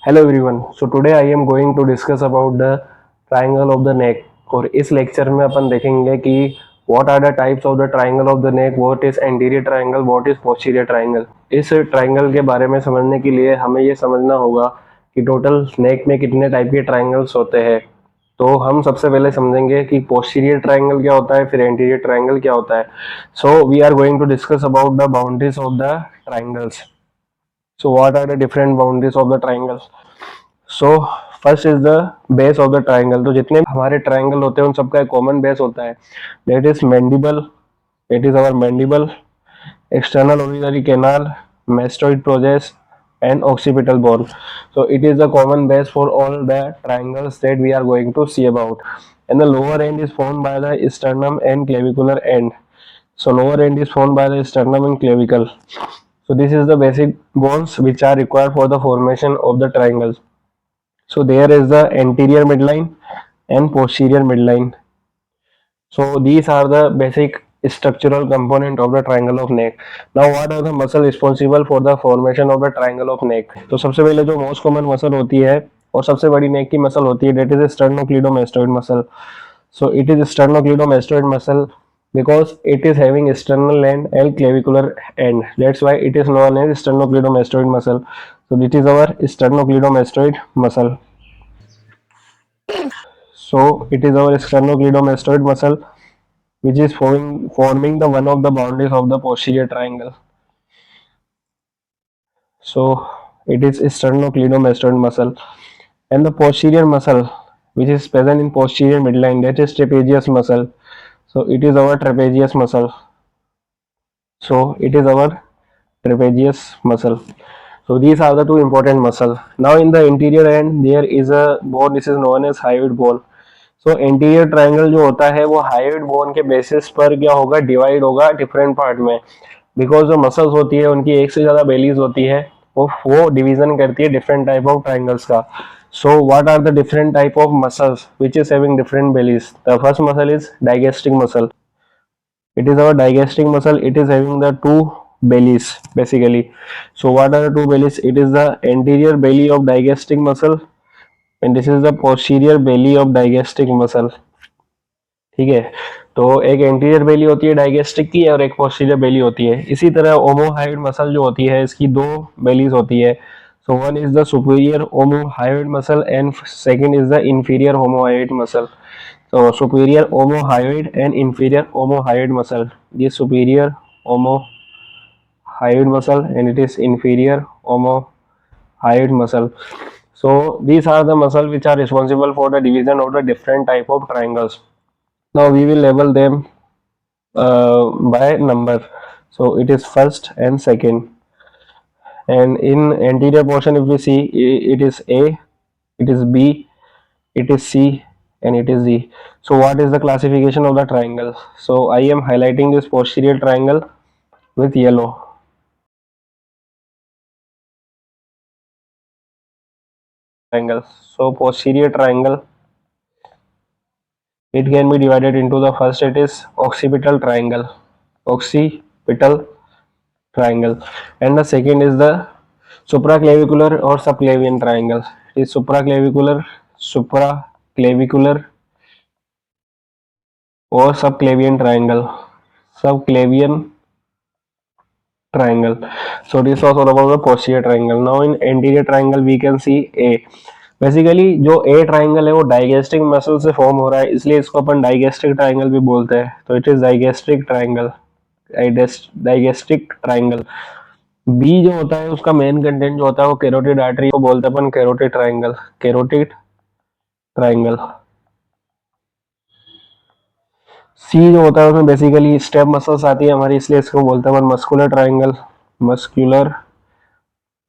Hello everyone, so today I am going to discuss about the triangle of the neck. और इस lecture में अपन देखेंगे कि what are the types of the triangle of the neck, what is anterior triangle, what is posterior triangle. इस triangle के बारे में समझने के लिए हमें ये समझना होगा कि टोटल नेक में कितने टाइप के ट्रायंगल्स होते हैं। तो हम सबसे पहले समझेंगे कि पोस्टीरियर ट्रायंगल क्या होता है, फिर एंटीरियर ट्रायंगल क्या होता है। So we are going to discuss about the boundaries of the triangles. So what are the different boundaries of the triangles? So first is the base of the triangle. तो जितने हमारे triangle होते हैं उन सबका एक कॉमन बेस होता है, that is mandible. It is our mandible, external urinary canal, mastoid process and occipital bone. So it is the common base for all the triangles that we are going to see about. And the lower end is formed by the sternum and clavicular end. So lower end is formed by the sternum and clavicle. So this is the basic bones which are required for the formation of the triangles. So there is the anterior midline and posterior midline. So these are the basic structural component of the triangle of neck. Now what are the muscle responsible for the formation of the triangle of neck? तो सबसे पहले जो most common muscle होती है और सबसे बड़ी नेक की मसल होती है, that is sternocleidomastoid muscle. So it is sternocleidomastoid muscle because it is having external end and clavicular end. That's why it is known as sternocleidomastoid muscle. So this is our sternocleidomastoid muscle. So it is our sternocleidomastoid muscle which is forming the one of the boundaries of the posterior triangle. So it is sternocleidomastoid muscle, and the posterior muscle which is present in posterior midline, that is trapezius muscle. So it is our trapezius muscle. So it is our trapezius muscle. So these are the two important muscle. Now in the interior end there is a bone, this is known as hyoid bone. So anterior triangle जो होता है वो hyoid bone के basis पर क्या होगा, divide होगा different part में, बिकॉज जो मसल्स होती है उनकी एक से ज्यादा बेलीज होती है, वो डिवीजन करती है डिफरेंट टाइप ऑफ ट्रायंगल्स का. So what are the different type of muscles which is having different bellies? The first muscle is digastric muscle. It is our digestive muscle. It is having the two bellies basically. So what are the two bellies? It is the anterior belly of digestive muscle and this is the posterior belly of digestive muscle. ठीक है, तो एक anterior belly होती है डाइगेस्टिक की और एक posterior बेली होती है. इसी तरह ओमोहायोइड मसल जो होती है इसकी दो बेलीज होती है. So one is the superior ओमोहायोइड muscle and second is the inferior ओमोहायोइड muscle. So superior omohyoid and inferior omohyoid muscle. This superior omohyoid muscle and it is inferior omohyoid muscle. So these are the muscle which are responsible for the division of the different type of triangles. Now we will label them by number. So it is first and second. And in anterior portion, if we see, it is A, it is B, it is C, and it is D. So what is the classification of the triangle? So I am highlighting this posterior triangle with yellow. Triangle. So posterior triangle, it can be divided into the first, it is occipital triangle. Occipital triangle. And the second is the supraclavicular or subclavian triangle. It is supraclavicular or subclavian triangle. Subclavian triangle. So this was all about the posterior triangle. Now in anterior triangle we can see A. Basically जो ए triangle है वो digastric muscle से form हो रहा है, इसलिए इसको अपन digastric triangle भी बोलते हैं. तो it is digastric triangle. Digastric triangle. B जो होता है उसका मेन कंटेंट जो होता है वो कैरोटिड आर्टरी को बोलते हैं अपन carotid triangle. Carotid triangle. See जो होता है उसमें बेसिकली स्टेप मसल्स आती है हमारी, इसलिए इसको बोलते हैं muscular triangle. Muscular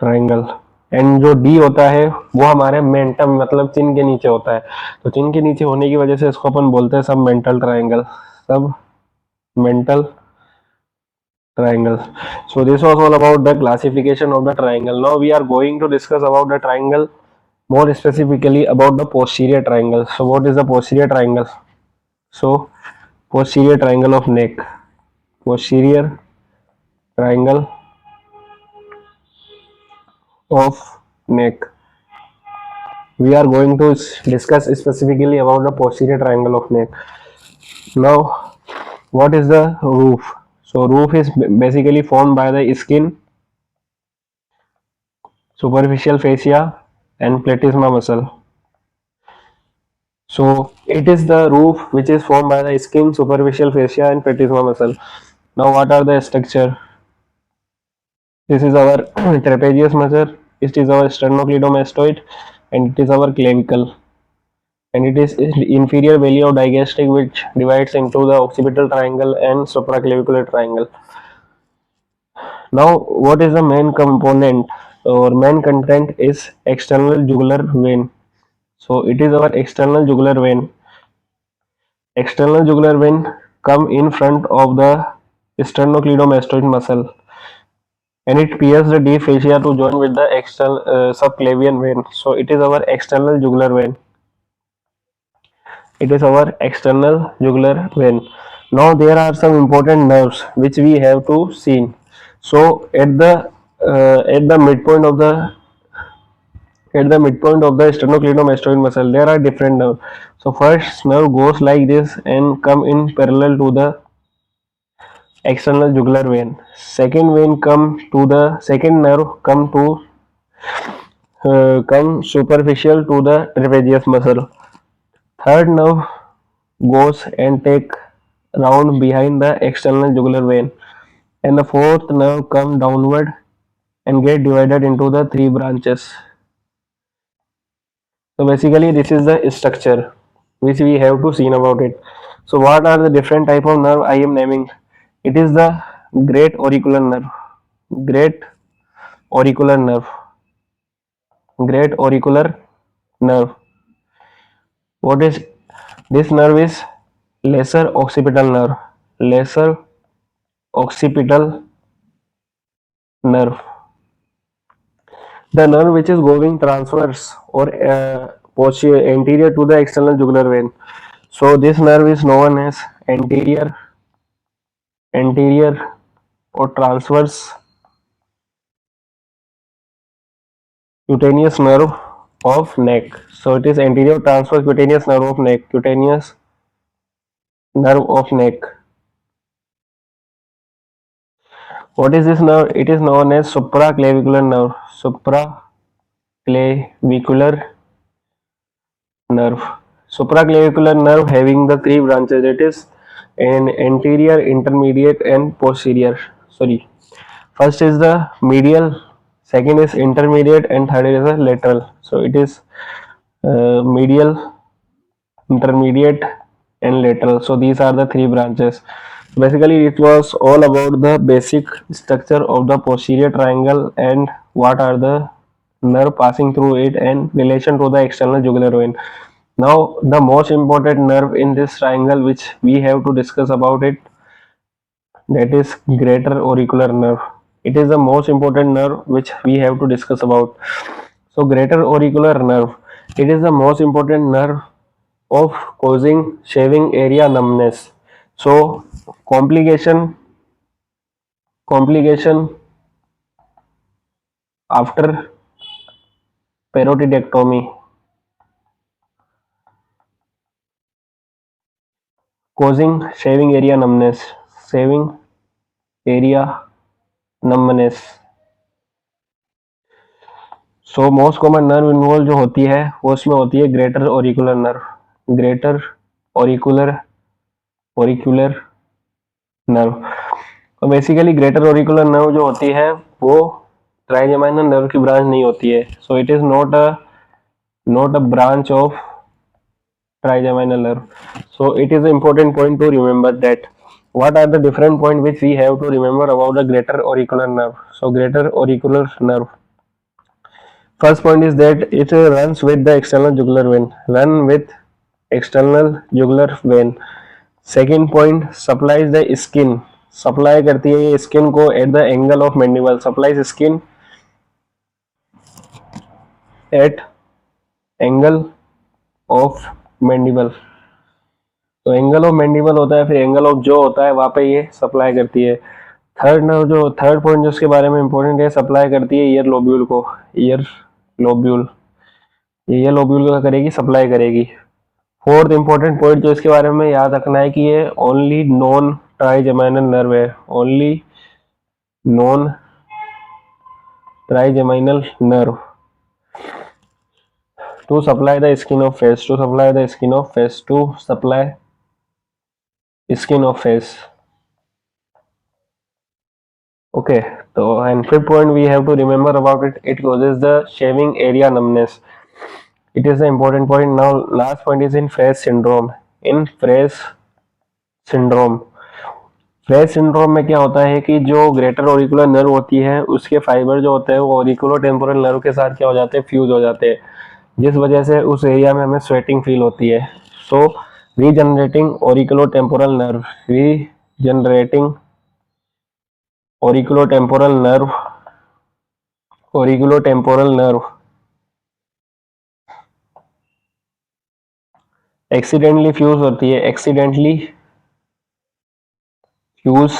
triangle. And जो डी होता है वो हमारे मेंटम मतलब चिन के नीचे होता है, तो चिन के नीचे होने की वजह से इसको अपन बोलते हैं सब मेंटल ट्राइंगल. सब mental triangle. So this was all about the classification of the triangle. Now we are going to discuss about the triangle, more specifically about the posterior triangle. So what is the posterior triangle? So posterior triangle of neck. Posterior triangle of neck. we are going to discuss specifically about the posterior triangle of neck. Now, what is the roof? So roof is basically formed by the skin, superficial fascia, and platysma muscle. So it is the roof which is formed by the skin, superficial fascia, and platysma muscle. Now, what are the structure? This is our trapezius muscle. It is our sternocleidomastoid, and it is our clavicle. And it is inferior valley of digastric, which divides into the occipital triangle and supraclavicular triangle. Now, what is the main component or main content is external jugular vein. So it is our external jugular vein. External jugular vein come in front of the sternocleidomastoid muscle, and it pierces the deep fascia to join with the external subclavian vein. So it is our external jugular vein. It is our external jugular vein. Now there are some important nerves which we have to see. So at the midpoint of the sternocleidomastoid muscle, there are different nerves. So first nerve goes like this and come in parallel to the external jugular vein. Second nerve come superficial to the trapezius muscle. Third nerve goes and take round behind the external jugular vein, and the fourth nerve come downward and get divided into the three branches. So basically this is the structure which we have to see about it. So what are the different type of nerve I am naming? It is the great auricular nerve, great auricular nerve, great auricular nerve. What is this nerve is lesser occipital nerve, lesser occipital nerve. The nerve which is going transverse or posterior anterior to the external jugular vein. So this nerve is known as anterior or transverse cutaneous nerve of neck. So it is anterior transverse cutaneous nerve of neck, cutaneous nerve of neck. What is this nerve? It is known as supraclavicular nerve, supraclavicular nerve. Supraclavicular nerve having the three branches. It is an anterior, intermediate, and posterior. Sorry, first is the medial, second is intermediate, and third is the lateral. So it is medial, intermediate, and lateral. So these are the three branches. Basically it was all about the basic structure of the posterior triangle and what are the nerve passing through it and relation to the external jugular vein. Now the most important nerve in this triangle which we have to discuss about it, that is greater auricular nerve. It is the most important nerve which we have to discuss about. So greater auricular nerve, it is the most important nerve of causing shaving area numbness. So complication after parotidectomy, causing shaving area numbness, shaving area numbness. So most common nerve involve जो होती है वो उसमें होती है greater auricular nerve, greater auricular auricular nerve. तो basically greater auricular nerve जो होती है वो ट्राइजेमाइनल नर्व की ब्रांच नहीं होती है. So it is not a branch of trigeminal nerve. So it is an important point to remember that what are the different points which we have to remember about the greater auricular nerve. So greater auricular nerve, first point is that it runs with the external jugular vein, run with external jugular vein. Second point, supplies the skin, supply करती है ये skin को at the angle of mandible, supplies skin at angle of mandible. तो angle of mandible होता है, फिर angle of जो होता है वहां पे ये सप्लाई करती है. थर्ड पॉइंट जो उसके बारे में इंपॉर्टेंट है, सप्लाई करती है ईयर लोब्यूल को, ईयर लोब्यूल. ये लोब्यूल क्या करेगी, सप्लाई करेगी। फोर्थ इंपॉर्टेंट पॉइंट जो इसके बारे में याद रखना है कि ये ओनली नॉन ट्राइजेमिनल नर्व है, only non trigeminal nerve to supply the skin of face, to supply the skin of face, to supply skin of face. Okay, तो and fifth point we have to remember about it, it causes the shaving area numbness. It is the important point. Now last point is in Fraze syndrome. In Fraze syndrome, phrase syndrome में क्या होता है कि जो greater auricular nerve होती है उसके fibre जो होते हैं वो ऑरिकुलो टेम्पोरल नर्व के साथ क्या हो जाते हैं, फ्यूज हो जाते हैं, जिस वजह से उस एरिया में हमें स्वेटिंग फील होती है। So regenerating auriculotemporal nerve, regenerating auriculotemporal nerve, auriculotemporal nerve accidentally fuse होती है, accidentally fuse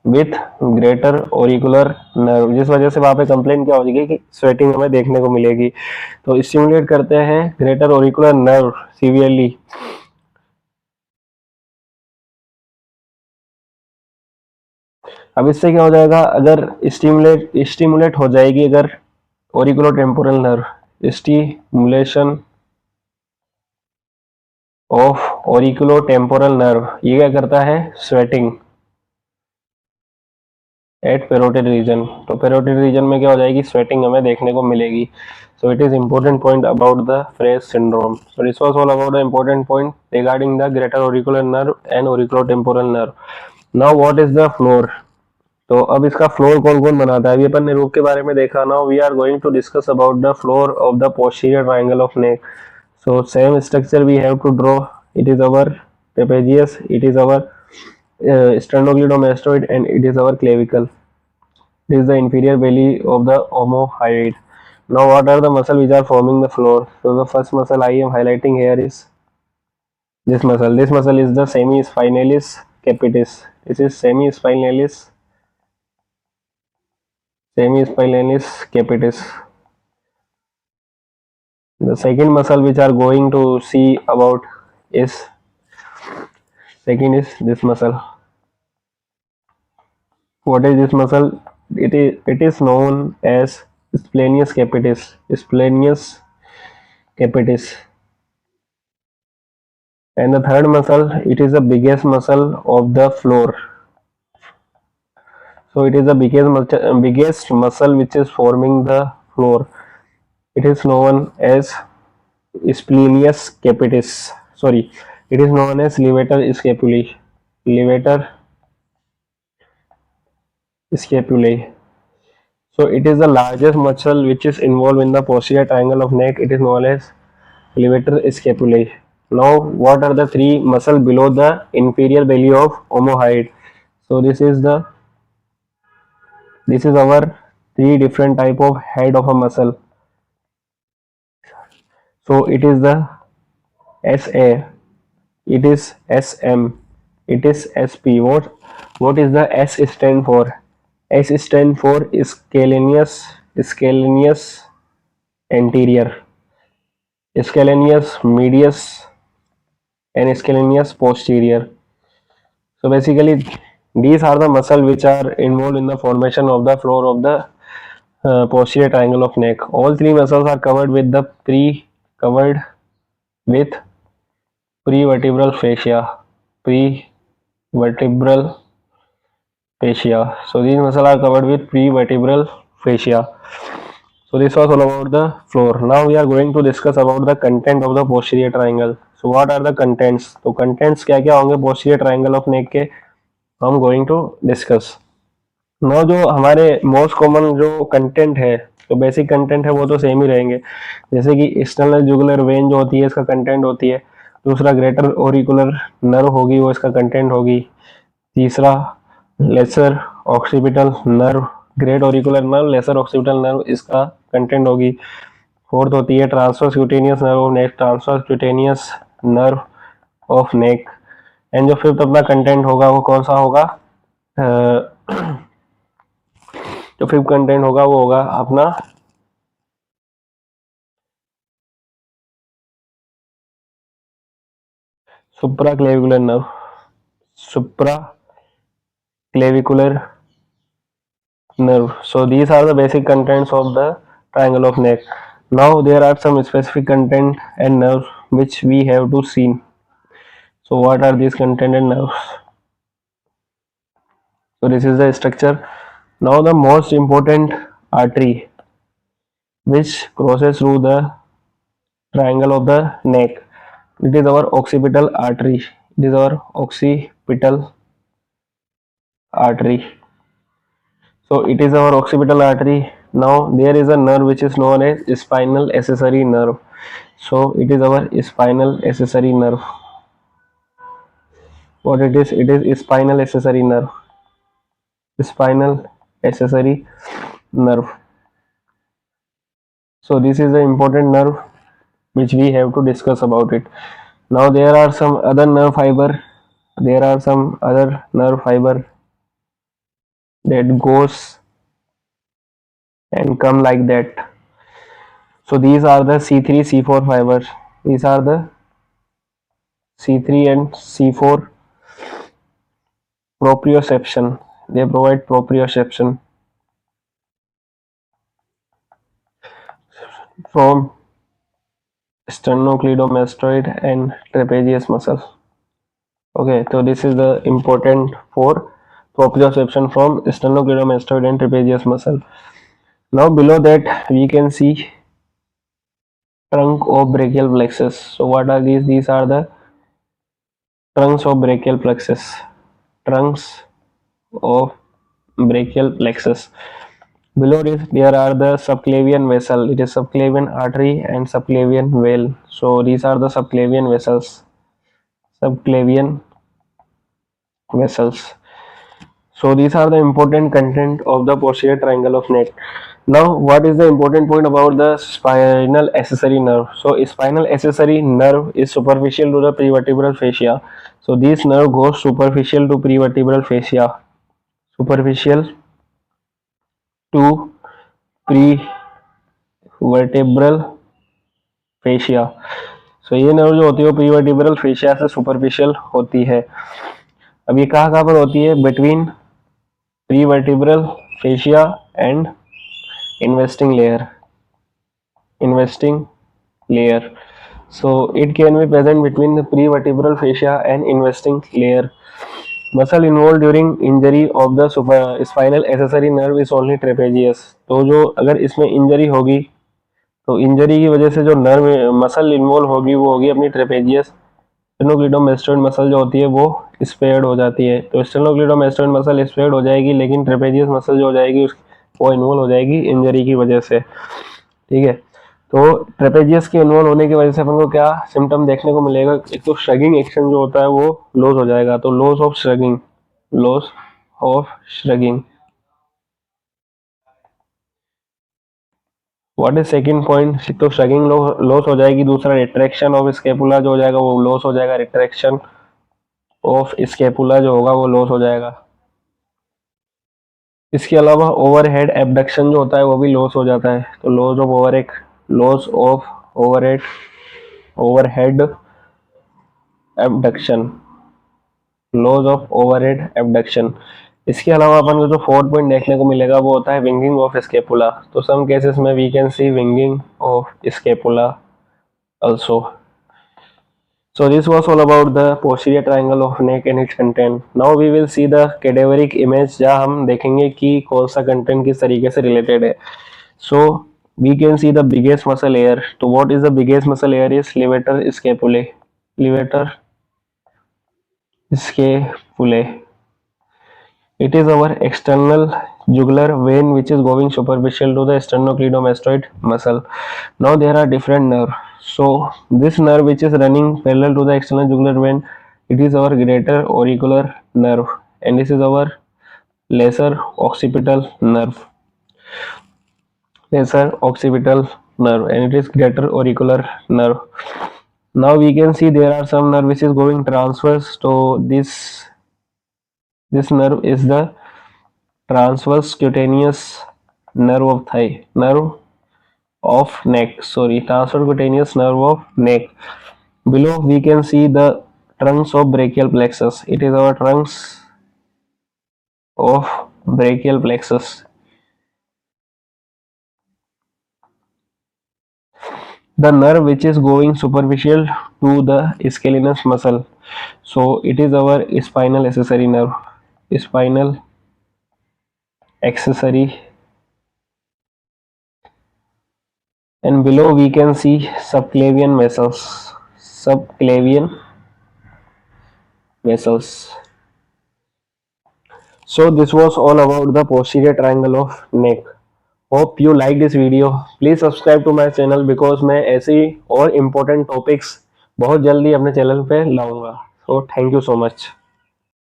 with greater auricular nerve, जिस वजह से वहां पे कंप्लेन क्या हो जाएगी कि स्वेटिंग हमें देखने को मिलेगी। तो स्टिमुलेट करते हैं ग्रेटर ऑरिकुलर नर्व सीवियरली। अब इससे क्या हो जाएगा, अगर स्टिमुलेट हो जाएगी अगर auriculo temporal nerve, stimulation of auriculo temporal nerve, ये क्या करता है, स्वेटिंग एट पेरोटिड रीजन। तो पेरोटिड रीजन में क्या हो जाएगी, स्वेटिंग हमें देखने को मिलेगी। So it is important point about the Fraze syndrome. So this was all about the important point regarding the greater auricular nerve and auriculotemporal nerve. Now what is the floor? तो अब इसका floor कौन कौन बनाता है, अभी अपन ने रूप के बारे में देखा। Now we are going to discuss about the floor of the posterior triangle of neck. So same structure we have to draw, it is our trapezius, it is our sternocleidomastoid and it is our clavicle. This is the inferior belly of the omohyoid. Now what are the muscle which are forming the floor? So the first muscle I am highlighting here is this muscle. This muscle is the semispinalis capitis. This is semispinalis capitis. The second muscle which are going to see about is second is this muscle. What is this muscle? It is known as splenius capitis. Splenius capitis. And the third muscle, it is the biggest muscle of the floor. So it is the biggest muscle which is forming the floor. It is known as splenius capitis. Sorry, it is known as levator scapulae. Levator scapulae. So it is the largest muscle which is involved in the posterior triangle of neck. It is known as levator scapulae. Now what are the three muscle below the inferior belly of omohyoid? So this is our three different type of head of a muscle. So it is the SA, it is SM, it is SP. What is the S stand for? S stand for scalenius anterior, scalenius medius and scalenius posterior. So basically these are the muscle which are involved in the formation of the floor of the posterior triangle of neck. All three muscles are covered with prevertebral fascia. Prevertebral fascia. So these muscles are covered with prevertebral fascia. So this was all about the floor. Now we are going to discuss about the content of the posterior triangle. So what are the contents? तो contents क्या क्या होंगे posterior triangle of neck के, हम going to discuss. Now जो हमारे most common जो content है, तो बेसिक कंटेंट है वो तो सेम ही रहेंगे, जैसे कि एक्सटर्नल जुगुलर वेन जो होती है इसका कंटेंट होती है, दूसरा ग्रेटर ऑरिकुलर नर्व होगी वो इसका कंटेंट होगी, तीसरा lesser occipital nerve, great auricular nerve, lesser occipital nerve इसका कंटेंट होगी, फोर्थ होती है transverse cutaneous nerve of neck, transverse cutaneous nerve of neck, and जो फिफ्थ अपना कंटेंट होगा वो कौन सा होगा, जो फिफ्थ कंटेंट होगा वो होगा अपना supraclavicular nerve, supraclavicular nerve. So these are the basic contents of the triangle of neck. Now there are some specific content and nerves which we have to see. So what are these content and nerves? So this is the structure. Now the most important artery which crosses through the triangle of the neck. It is our occipital artery. It is our occipital artery. So it is our occipital artery. Now there is a nerve which is known as spinal accessory nerve. So it is our spinal accessory nerve. What it is? It is spinal accessory nerve. Spinal accessory nerve. So this is the important nerve which we have to discuss about it. Now there are some other nerve fiber. There are some other nerve fiber that goes and come like that. So these are the C3, C4 fibers. These are the C3 and C4 proprioception. They provide proprioception from sternocleidomastoid and trapezius muscle. Okay, so this is the important for proprioception from sternocleidomastoid and trapezius muscle. Now below that we can see trunk of brachial plexus. So what are these? These are the trunks of brachial plexus. Trunks of brachial plexus. Below this there are the subclavian vessel. It is subclavian artery and subclavian vein. So these are the subclavian vessels. Subclavian vessels. So these are the important content of the posterior triangle of neck. Now what is the important point about the spinal accessory nerve? So spinal accessory nerve is superficial to the prevertebral fascia. So this nerve goes superficial to prevertebral fascia. Superficial to prevertebral fascia. So ये nerve जो होती है वो प्रीवर्टिब्रल fascia से superficial होती है. अब ये कहाँ पर होती है? Between prevertebral fascia and investing layer. So it can be present between the prevertebral fascia and investing layer. Muscle involved during injury of the spinal accessory nerve is only trapezius. तो जो अगर इसमें इंजरी होगी तो injury की वजह से जो नर्व मसल इन्वॉल्व होगी वो होगी अपनी ट्रेपेजियस. स्टेनोक्लीडोमास्टोइड मसल जो होती है वो स्पेयर्ड हो जाती है. तो स्टेनोक्लीडोमास्टोइड मसल स्पेयर्ड हो जाएगी लेकिन ट्रेपेजियस मसल जो हो जाएगी वो इन्वॉल्व हो जाएगी इंजरी की वजह से. ठीक है, तो ट्रेपेजियस के इन्वॉल्व होने की वजह से अपन को क्या सिम्टम देखने को मिलेगा? एक तो श्रगिंग एक्शन जो होता है वो लॉस हो जाएगा. तो loss of shrugging. What is second point? तो श्रगिंग लॉस हो जाएगी. दूसरा रिट्रैक्शन ऑफ स्कैपुला जो हो जाएगा वो लॉस हो जाएगा. रिट्रैक्शन ऑफ स्कैपुला जो होगा वो लॉस हो जाएगा. इसके अलावा ओवरहेड एबडक्शन जो होता है वो भी लॉस हो जाता है. तो लॉस ऑफ ओवरहेड एबडक्शन. इसके अलावा अपन को जो फोर्थ पॉइंट देखने को मिलेगा वो होता है विंगिंग ऑफ स्कैपुला. तो सम केसेस में we can see winging of scapula also. So this was all about the posterior triangle of neck and its content. Now we will see the cadaveric image जहाँ हम देखेंगे कि कौन सा content किस तरीके से related है. So we can see the biggest muscle here. So what is the biggest muscle here? Is levator scapulae. It is our external jugular vein which is going superficial to the sternocleidomastoid muscle. Now there are different nerves. So this nerve which is running parallel to the external jugular vein, it is our greater auricular nerve, and this is our lesser occipital nerve. And it is greater auricular nerve. Now we can see there are some nerve which is going transverse. So this nerve is the transverse cutaneous nerve of neck. Transverse cutaneous nerve of neck. Below we can see the trunks of brachial plexus. It is our trunks of brachial plexus. The nerve which is going superficial to the scalenus muscle. So it is our spinal accessory nerve. Spinal accessory, and below we can see subclavian vessels. Subclavian vessels. So this was all about the posterior triangle of neck. Hope you like this video. Please subscribe to my channel because मैं ऐसी और important topics बहुत जल्दी अपने channel पे लाऊंगा. So thank you so much.